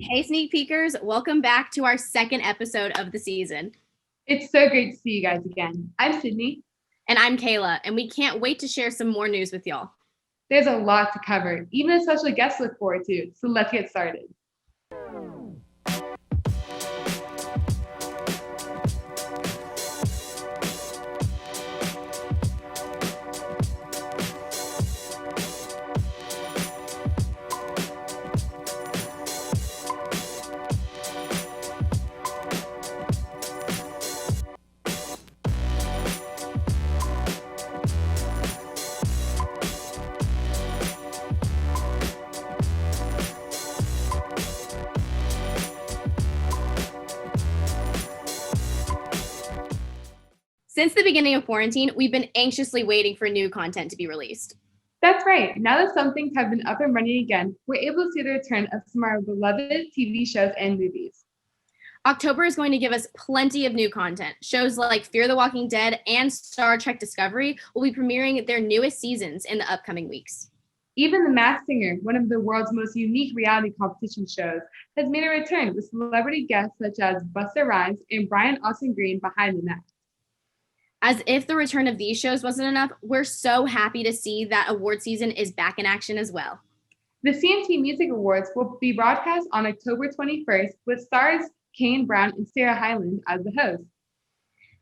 Hey, sneak peekers, welcome back to our second episode of the season. It's so great to see you guys again. I'm Sydney. And I'm Kayla, and we can't wait to share some more news with y'all. There's a lot to cover, even a special guest to look forward to, so let's get started. Since the beginning of quarantine, we've been anxiously waiting for new content to be released. That's right. Now that some things have been up and running again, we're able to see the return of some of our beloved TV shows and movies. October is going to give us plenty of new content. Shows like Fear the Walking Dead and Star Trek Discovery will be premiering their newest seasons in the upcoming weeks. Even The Masked Singer, one of the world's most unique reality competition shows, has made a return with celebrity guests such as Busta Rhymes and Brian Austin Green behind the mask. As if the return of these shows wasn't enough, we're so happy to see that award season is back in action as well. The CMT Music Awards will be broadcast on October 21st with stars Kane Brown and Sarah Hyland as the hosts.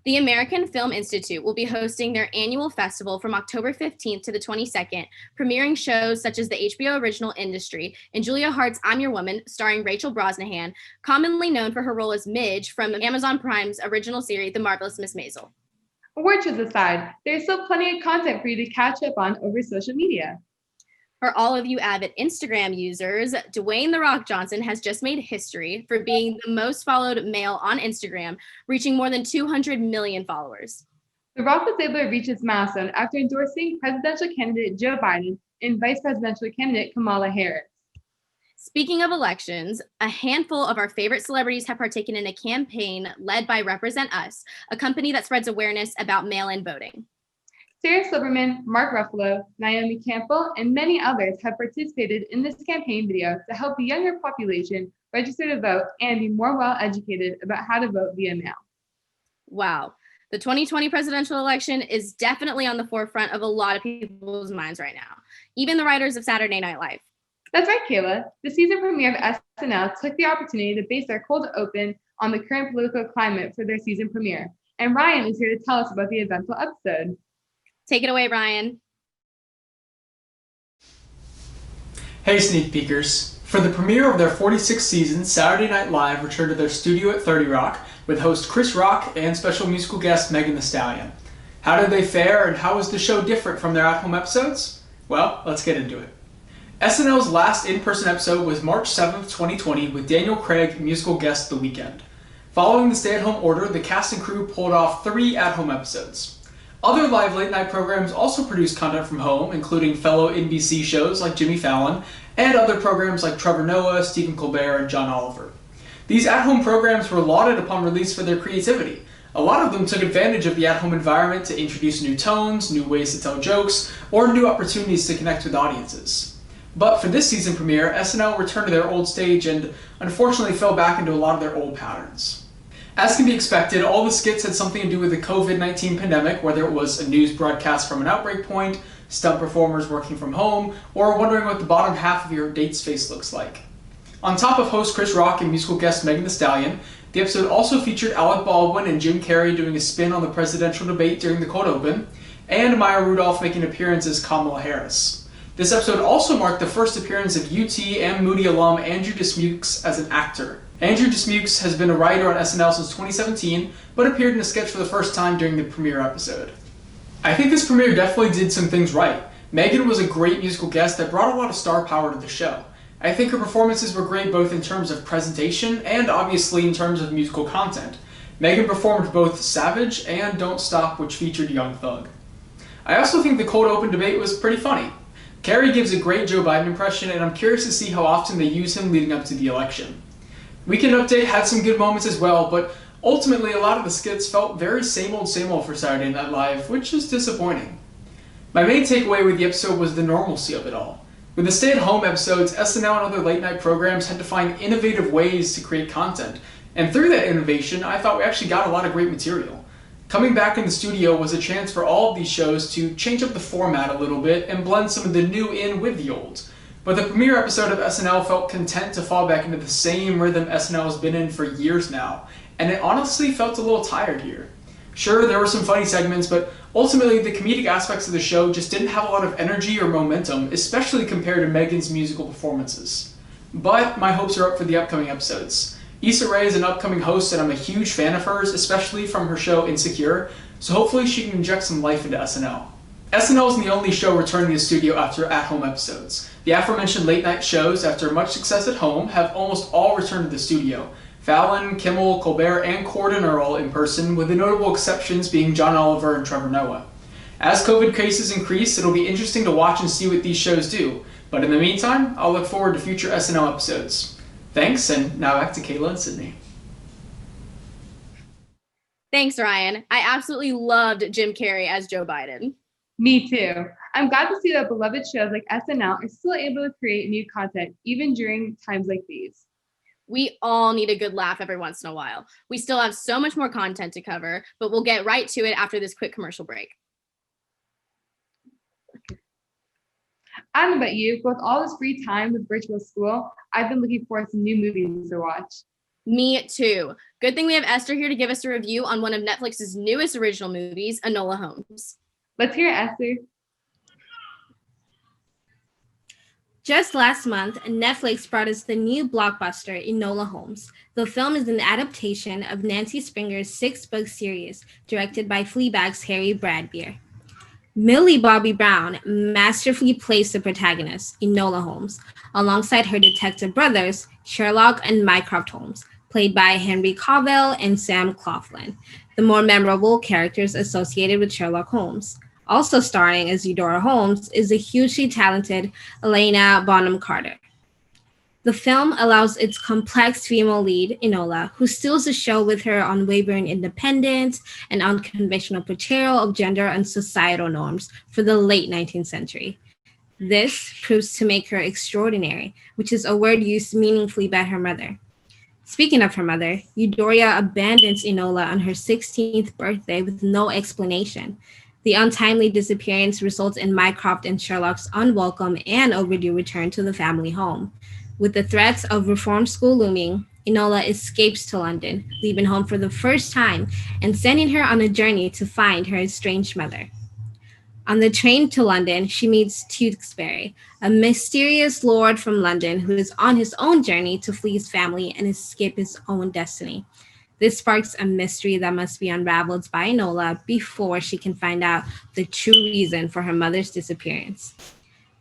The American Film Institute will be hosting their annual festival from October 15th to the 22nd, premiering shows such as the HBO original Industry and Julia Hart's I'm Your Woman, starring Rachel Brosnahan, commonly known for her role as Midge from Amazon Prime's original series, The Marvelous Miss Maisel. Award shows aside, there's still plenty of content for you to catch up on over social media. For all of you avid Instagram users, Dwayne "The Rock" Johnson has just made history for being the most followed male on Instagram, reaching more than 200 million followers. The Rock was able to reach its milestone after endorsing presidential candidate Joe Biden and vice presidential candidate Kamala Harris. Speaking of elections, a handful of our favorite celebrities have partaken in a campaign led by Represent Us, a company that spreads awareness about mail-in voting. Sarah Silverman, Mark Ruffalo, Naomi Campbell, and many others have participated in this campaign video to help the younger population register to vote and be more well-educated about how to vote via mail. Wow. The 2020 presidential election is definitely on the forefront of a lot of people's minds right now, even the writers of Saturday Night Live. That's right, Kayla. The season premiere of SNL took the opportunity to base their cold open on the current political climate for their season premiere. And Ryan is here to tell us about the eventful episode. Take it away, Ryan. Hey, sneak peekers. For the premiere of their 46th season, Saturday Night Live returned to their studio at 30 Rock with host Chris Rock and special musical guest Megan Thee Stallion. How did they fare, and how was the show different from their at-home episodes? Well, let's get into it. SNL's last in-person episode was March 7th, 2020, with Daniel Craig, musical guest The Weeknd. Following the stay-at-home order, the cast and crew pulled off 3 at-home episodes. Other live late-night programs also produced content from home, including fellow NBC shows like Jimmy Fallon, and other programs like Trevor Noah, Stephen Colbert, and John Oliver. These at-home programs were lauded upon release for their creativity. A lot of them took advantage of the at-home environment to introduce new tones, new ways to tell jokes, or new opportunities to connect with audiences. But for this season premiere, SNL returned to their old stage and unfortunately fell back into a lot of their old patterns. As can be expected, all the skits had something to do with the COVID-19 pandemic, whether it was a news broadcast from an outbreak point, stunt performers working from home, or wondering what the bottom half of your date's face looks like. On top of host Chris Rock and musical guest Megan Thee Stallion, the episode also featured Alec Baldwin and Jim Carrey doing a spin on the presidential debate during the cold open, and Maya Rudolph making an appearance as Kamala Harris. This episode also marked the first appearance of UT and Moody alum Andrew Dismukes as an actor. Andrew Dismukes has been a writer on SNL since 2017, but appeared in a sketch for the first time during the premiere episode. I think this premiere definitely did some things right. Megan was a great musical guest that brought a lot of star power to the show. I think her performances were great both in terms of presentation and obviously in terms of musical content. Megan performed both Savage and Don't Stop, which featured Young Thug. I also think the cold open debate was pretty funny. Carrey gives a great Joe Biden impression, and I'm curious to see how often they use him leading up to the election. Weekend Update had some good moments as well, but ultimately a lot of the skits felt very same old for Saturday Night Live, which is disappointing. My main takeaway with the episode was the normalcy of it all. With the stay-at-home episodes, SNL and other late-night programs had to find innovative ways to create content. And through that innovation, I thought we actually got a lot of great material. Coming back in the studio was a chance for all of these shows to change up the format a little bit and blend some of the new in with the old. But the premiere episode of SNL felt content to fall back into the same rhythm SNL has been in for years now, and it honestly felt a little tired here. Sure, there were some funny segments, but ultimately the comedic aspects of the show just didn't have a lot of energy or momentum, especially compared to Megan's musical performances. But my hopes are up for the upcoming episodes. Issa Rae is an upcoming host and I'm a huge fan of hers, especially from her show Insecure, so hopefully she can inject some life into SNL. SNL isn't the only show returning to the studio after at-home episodes. The aforementioned late-night shows, after much success at home, have almost all returned to the studio. Fallon, Kimmel, Colbert, and Corden are all in person, with the notable exceptions being John Oliver and Trevor Noah. As COVID cases increase, it'll be interesting to watch and see what these shows do, but in the meantime, I'll look forward to future SNL episodes. Thanks, and now back to Kayla and Sydney. Thanks, Ryan. I absolutely loved Jim Carrey as Joe Biden. Me too. I'm glad to see that beloved shows like SNL are still able to create new content, even during times like these. We all need a good laugh every once in a while. We still have so much more content to cover, but we'll get right to it after this quick commercial break. I don't know about you, but with all this free time with virtual school, I've been looking forward to new movies to watch. Me too. Good thing we have Esther here to give us a review on one of Netflix's newest original movies, Enola Holmes. Let's hear it, Esther. Just last month, Netflix brought us the new blockbuster, Enola Holmes. The film is an adaptation of Nancy Springer's 6-book series, directed by Fleabag's Harry Bradbeer. Millie Bobby Brown masterfully plays the protagonist, Enola Holmes, alongside her detective brothers, Sherlock and Mycroft Holmes, played by Henry Cavill and Sam Claflin, the more memorable characters associated with Sherlock Holmes. Also starring as Eudora Holmes is the hugely talented Elena Bonham Carter. The film allows its complex female lead, Enola, who steals the show with her unwavering independence and unconventional portrayal of gender and societal norms for the late 19th century. This proves to make her extraordinary, which is a word used meaningfully by her mother. Speaking of her mother, Eudora abandons Enola on her 16th birthday with no explanation. The untimely disappearance results in Mycroft and Sherlock's unwelcome and overdue return to the family home. With the threats of reform school looming, Enola escapes to London, leaving home for the first time and sending her on a journey to find her estranged mother. On the train to London, she meets Tewkesbury, a mysterious lord from London who is on his own journey to flee his family and escape his own destiny. This sparks a mystery that must be unraveled by Enola before she can find out the true reason for her mother's disappearance.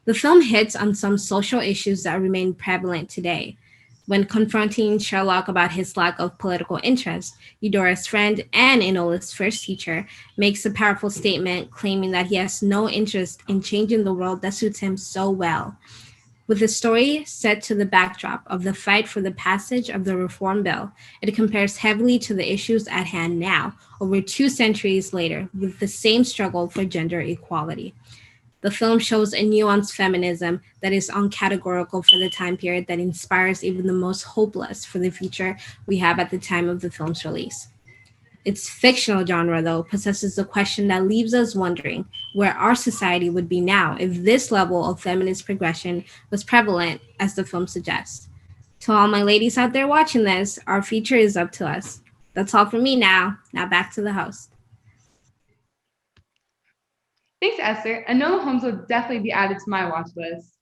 The film hits on some social issues that remain prevalent today. When confronting Sherlock about his lack of political interest, Eudora's friend and Enola's first teacher makes a powerful statement claiming that he has no interest in changing the world that suits him so well. With the story set to the backdrop of the fight for the passage of the Reform Bill, it compares heavily to the issues at hand now, over 2 centuries later, with the same struggle for gender equality. The film shows a nuanced feminism that is uncategorical for the time period that inspires even the most hopeless for the future we have at the time of the film's release. Its fictional genre, though, possesses a question that leaves us wondering where our society would be now if this level of feminist progression was prevalent, as the film suggests. To all my ladies out there watching this, our future is up to us. That's all from me now. Now back to the host. Thanks, Esther. Enola Holmes will definitely be added to my watch list.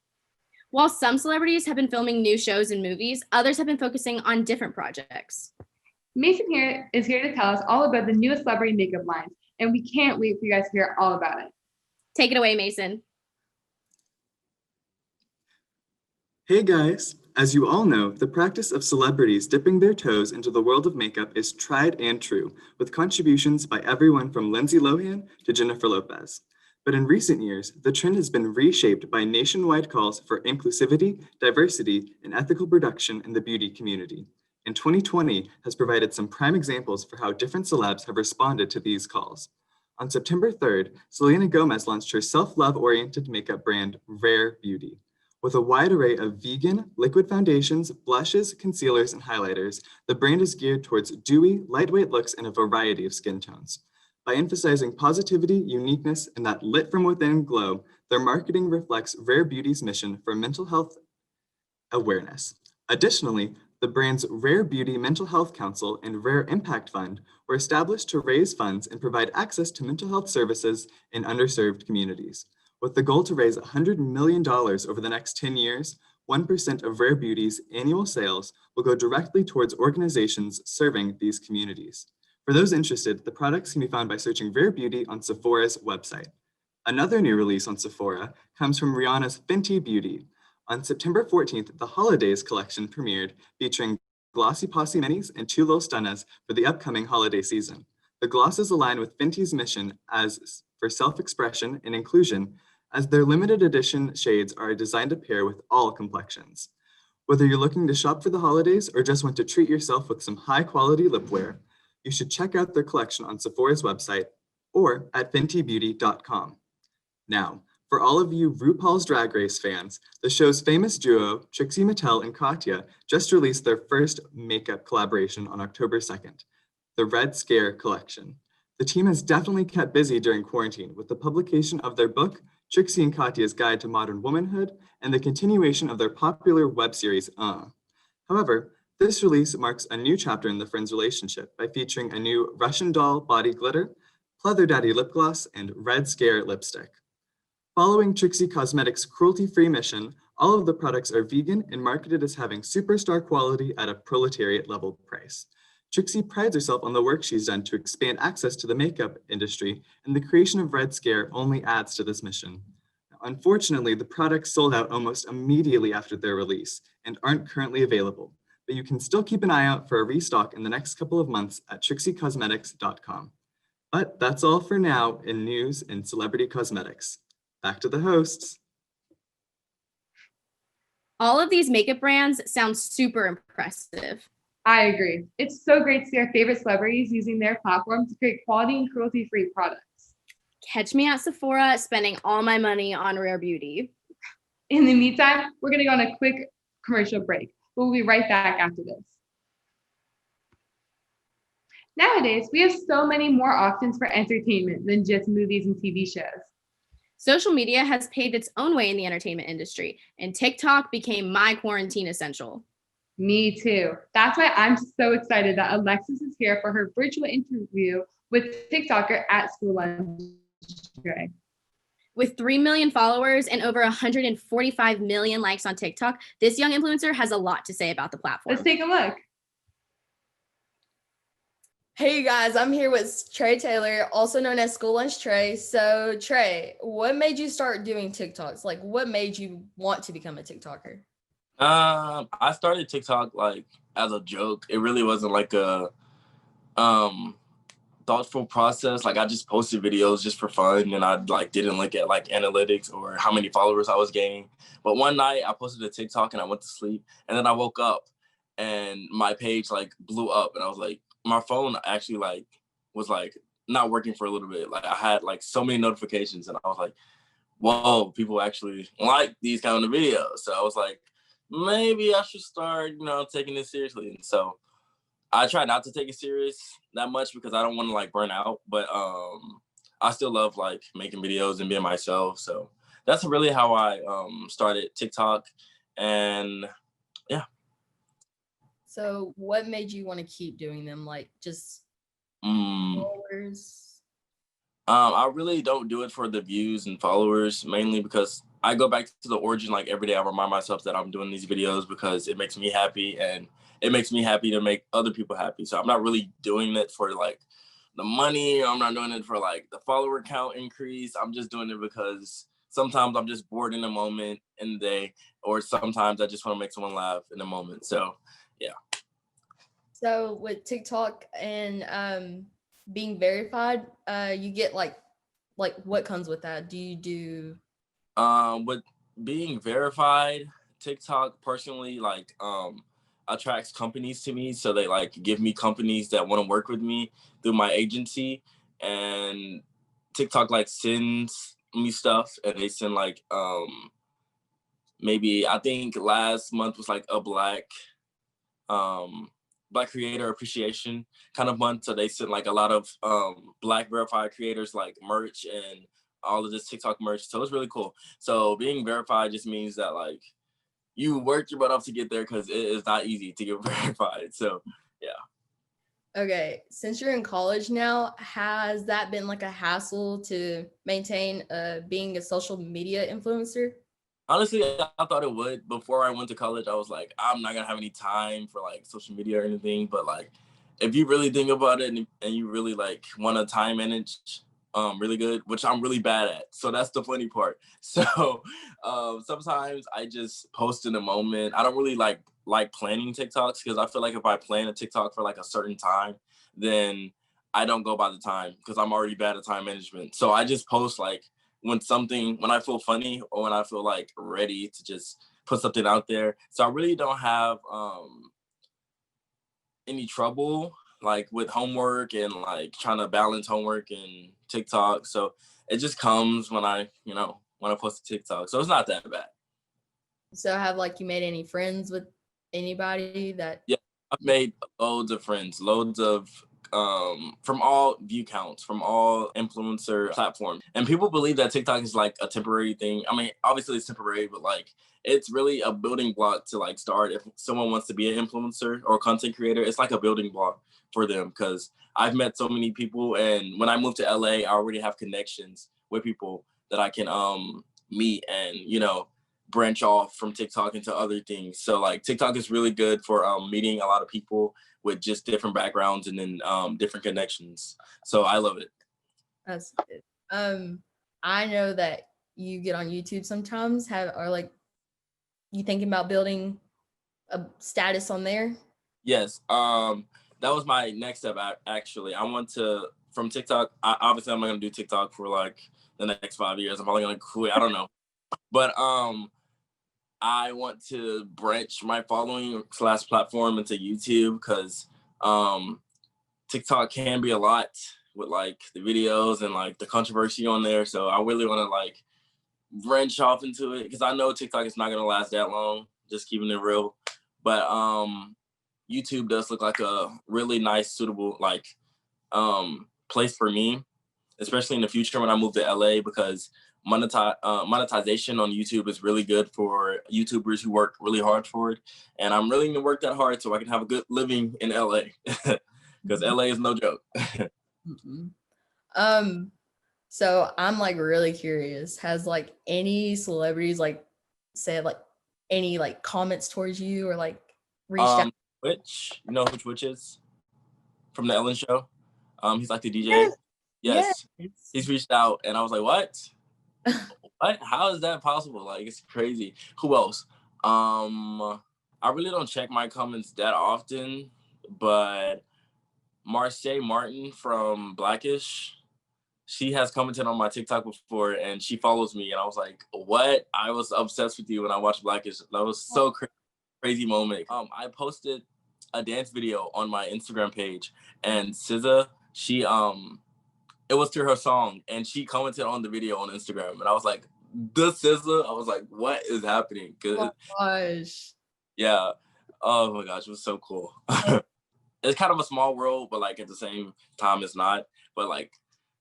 While some celebrities have been filming new shows and movies, others have been focusing on different projects. Mason is here to tell us all about the newest celebrity makeup lines, and we can't wait for you guys to hear all about it. Take it away, Mason. Hey guys! As you all know, the practice of celebrities dipping their toes into the world of makeup is tried and true, with contributions by everyone from Lindsay Lohan to Jennifer Lopez. But in recent years, the trend has been reshaped by nationwide calls for inclusivity, diversity, and ethical production in the beauty community. And 2020 has provided some prime examples for how different celebs have responded to these calls. On September 3rd, Selena Gomez launched her self-love oriented makeup brand, Rare Beauty. With a wide array of vegan, liquid foundations, blushes, concealers, and highlighters, the brand is geared towards dewy, lightweight looks in a variety of skin tones. By emphasizing positivity, uniqueness, and that lit from within glow, their marketing reflects Rare Beauty's mission for mental health awareness. Additionally, the brand's Rare Beauty Mental Health Council and Rare Impact Fund were established to raise funds and provide access to mental health services in underserved communities. With the goal to raise $100 million over the next 10 years, 1% of Rare Beauty's annual sales will go directly towards organizations serving these communities. For those interested, the products can be found by searching Rare Beauty on Sephora's website. Another new release on Sephora comes from Rihanna's Fenty Beauty. On September 14th, the Holidays collection premiered, featuring Glossy Posse Minis and 2 Lil Stunnas for the upcoming holiday season. The glosses align with Fenty's mission as for self-expression and inclusion, as their limited edition shades are designed to pair with all complexions. Whether you're looking to shop for the holidays or just want to treat yourself with some high-quality lip wear, you should check out their collection on Sephora's website or at fentybeauty.com. Now, for all of you RuPaul's Drag Race fans, the show's famous duo, Trixie Mattel and Katya, just released their first makeup collaboration on October 2nd, the Red Scare collection. The team has definitely kept busy during quarantine with the publication of their book, Trixie and Katya's Guide to Modern Womanhood, and the continuation of their popular web series, However, this release marks a new chapter in the friends' relationship by featuring a new Russian doll body glitter, Pleather Daddy lip gloss, and Red Scare lipstick. Following Trixie Cosmetics' cruelty-free mission, all of the products are vegan and marketed as having superstar quality at a proletariat-level price. Trixie prides herself on the work she's done to expand access to the makeup industry, and the creation of Red Scare only adds to this mission. Unfortunately, the products sold out almost immediately after their release and aren't currently available, but you can still keep an eye out for a restock in the next couple of months at TrixieCosmetics.com. But that's all for now in news and celebrity cosmetics. Back to the hosts. All of these makeup brands sound super impressive. I agree. It's so great to see our favorite celebrities using their platform to create quality and cruelty-free products. Catch me at Sephora spending all my money on Rare Beauty. In the meantime, we're going to go on a quick commercial break. We'll be right back after this. Nowadays, we have so many more options for entertainment than just movies and TV shows. Social media has paved its own way in the entertainment industry, and TikTok became my quarantine essential. Me too. That's why I'm so excited that Alexis is here for her virtual interview with TikToker at School Lunch today. With 3 million followers and over 145 million likes on TikTok, this young influencer has a lot to say about the platform. Let's take a look. Hey guys, I'm here with Trey Taylor, also known as School Lunch Trey. So Trey, what made you start doing TikToks? Like, what made you want to become a TikToker? I started TikTok like as a joke. It really wasn't like a thoughtful process. Like I just posted videos just for fun, and I like didn't look at like analytics or how many followers I was gaining. But one night I posted a TikTok and I went to sleep, and then I woke up and my page like blew up, and I was like, my phone actually like was like not working for a little bit. Like I had like so many notifications, and I was like, whoa, people actually like these kind of videos. So I was like, maybe I should start, taking this seriously. And so I try not to take it serious that much because I don't want to like burn out, but I still love like making videos and being myself. So that's really how I started TikTok. And yeah. So what made you want to keep doing them? Like just followers? I really don't do it for the views and followers, mainly because I go back to the origin. Like every day I remind myself that I'm doing these videos because it makes me happy, and it makes me happy to make other people happy. So I'm not really doing it for like the money. I'm not doing it for like the follower count increase. I'm just doing it because sometimes I'm just bored in a moment in the day, or sometimes I just want to make someone laugh in a moment. So yeah. So with TikTok and being verified, you get like what comes with that? Do you do? With being verified, TikTok personally like attracts companies to me, so they like give me companies that want to work with me through my agency, and TikTok like sends me stuff, and they send like maybe, I think last month was like a Black creator appreciation kind of month. So they sent like a lot of Black verified creators like merch and all of this TikTok merch. So it's really cool. So being verified just means that like you worked your butt off to get there, because it is not easy to get verified. So yeah. Okay, since you're in college now, has that been like a hassle to maintain being a social media influencer? Honestly, I thought it would. Before I went to college, I was like, I'm not gonna have any time for like social media or anything. But like, if you really think about it and you really like want to time manage really good, which I'm really bad at. So that's the funny part. So sometimes I just post in a moment. I don't really like planning TikToks, because I feel like if I plan a TikTok for like a certain time, then I don't go by the time, because I'm already bad at time management. So I just post like when I feel funny, or when I feel like ready to just put something out there. So I really don't have any trouble like with homework and like trying to balance homework and TikTok. So it just comes when I post a TikTok. So it's not that bad. So have like you made any friends with anybody that? Yeah, I've made loads of friends, loads of from all view counts, from all influencer platforms. And people believe that TikTok is like a temporary thing. I mean, obviously it's temporary, but like it's really a building block to like start. If someone wants to be an influencer or content creator, it's like a building block for them, because I've met so many people, and when I moved to LA, I already have connections with people that I can meet and branch off from TikTok into other things. So like TikTok is really good for meeting a lot of people with just different backgrounds and then different connections. So I love it. That's good. I know that you get on YouTube sometimes. Are like you thinking about building a status on there? Yes. That was my next step. Actually, I want to from TikTok. Obviously, I'm not gonna do TikTok for like the next 5 years. I'm probably gonna quit. I don't know, but I want to branch my following / platform into YouTube, because TikTok can be a lot with like the videos and like the controversy on there. So I really want to like branch off into it, because I know TikTok is not gonna last that long, just keeping it real. But YouTube does look like a really nice, suitable like place for me, especially in the future when I move to LA, because monetization on YouTube is really good for YouTubers who work really hard for it. And I'm willing to work that hard so I can have a good living in LA, because LA is no joke. So I'm like really curious. Has like any celebrities like said like any like comments towards you or like reached out? Which which is from the Ellen show? He's like the DJ. Yes. He's reached out, and I was like, what? What? How is that possible? Like, it's crazy. Who else? I really don't check my comments that often, but Marce Martin from Blackish, she has commented on my TikTok before, and she follows me, and I was like, what? I was obsessed with you when I watched Blackish. That was so crazy moment. I posted a dance video on my Instagram page, and SZA, she it was to her song, and she commented on the video on Instagram, and I was like, the SZA? I was like, what is happening? Oh my gosh. Yeah. Oh my gosh, it was so cool. It's kind of a small world, but like at the same time, it's not. But like,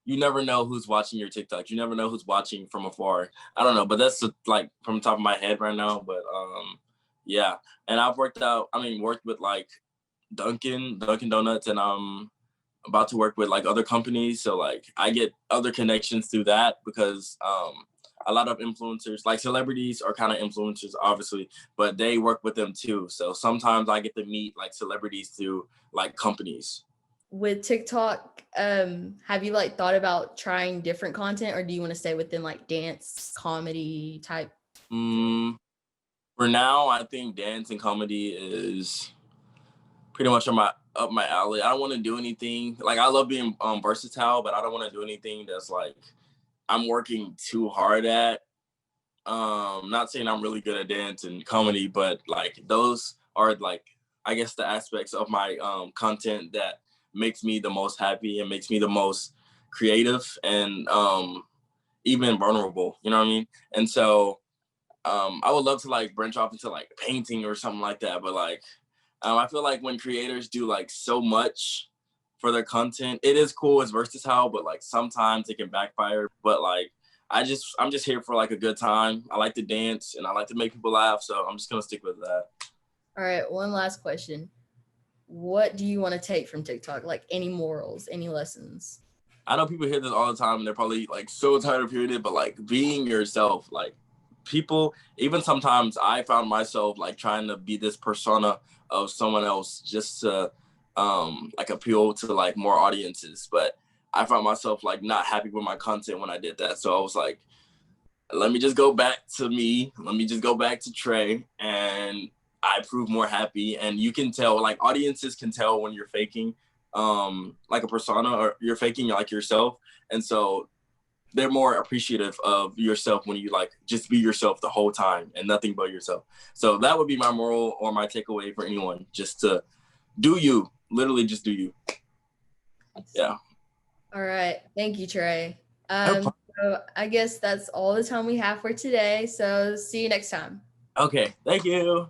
you never know who's watching your TikTok. You never know who's watching from afar. I don't know, but that's like from the top of my head right now. But yeah. And I've worked with like Dunkin' Donuts, and I'm about to work with like other companies. So like I get other connections through that, because a lot of influencers, like celebrities are kind of influencers, obviously, but they work with them too. So sometimes I get to meet like celebrities through like companies. With TikTok, have you like thought about trying different content, or do you want to stay within like dance, comedy type? For now, I think dance and comedy is pretty much up my alley. I don't want to do anything like, I love being versatile, but I don't want to do anything that's like I'm working too hard at. Not saying I'm really good at dance and comedy, but like those are like, I guess, the aspects of my content that makes me the most happy and makes me the most creative and even vulnerable, you know what I mean? And so I would love to like branch off into like painting or something like that. But like, I feel like when creators do like so much for their content, it is cool, it's versatile, but like sometimes it can backfire. But like, I'm just here for like a good time. I like to dance and I like to make people laugh. So I'm just gonna stick with that. All right, one last question. What do you want to take from TikTok? Like any morals, any lessons? I know people hear this all the time and they're probably like so tired of hearing it, but like being yourself, like people, even sometimes I found myself like trying to be this persona of someone else just to like appeal to like more audiences. But I found myself like not happy with my content when I did that. So I was like, let me just go back to me. Let me just go back to Trey, and I prove more happy. And you can tell, like audiences can tell when you're faking like a persona or you're faking like yourself. And so they're more appreciative of yourself when you like just be yourself the whole time and nothing but yourself. So that would be my moral or my takeaway for anyone, just to do you, literally just do you. Yeah. All right. Thank you, Trey. So I guess that's all the time we have for today. So see you next time. Okay. Thank you.